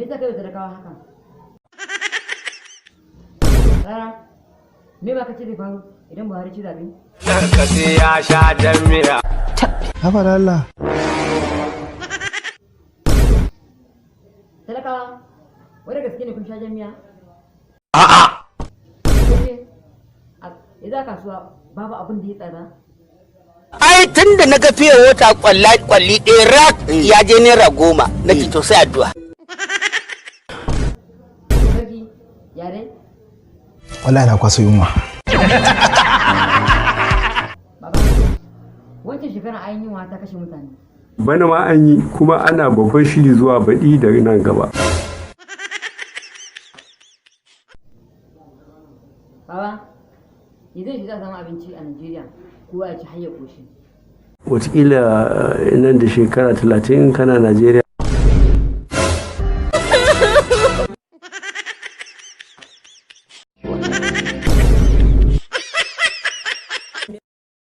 me yasa kai talakawa haka? Rara, me ba ka ce zai faru idan Buhari ci zaɓe? Kasi ya sha jami'a. Haba da Allah. Talakawa, wadda gaske ne kun sha jami'a? A'a. Idan kasuwa babu abin da ya tsada? Ai tun da na ga fiye wata kwalli ɗaya rak ya je naira 10 na to sai addu'a. Sarki, ya dai? Wallahi na kwaso yunwa. Baba, wancan shekara an yi yunwa ta kashe mutane. Bana ma an yi kuma ana babban shiri zuwa baɗi da nan gaba. Baba, idan shi za a samu abinci a Najeriya, kowa ya ci har ya ƙoshi. Wataƙila nan da shekara 30 kana Najeriya.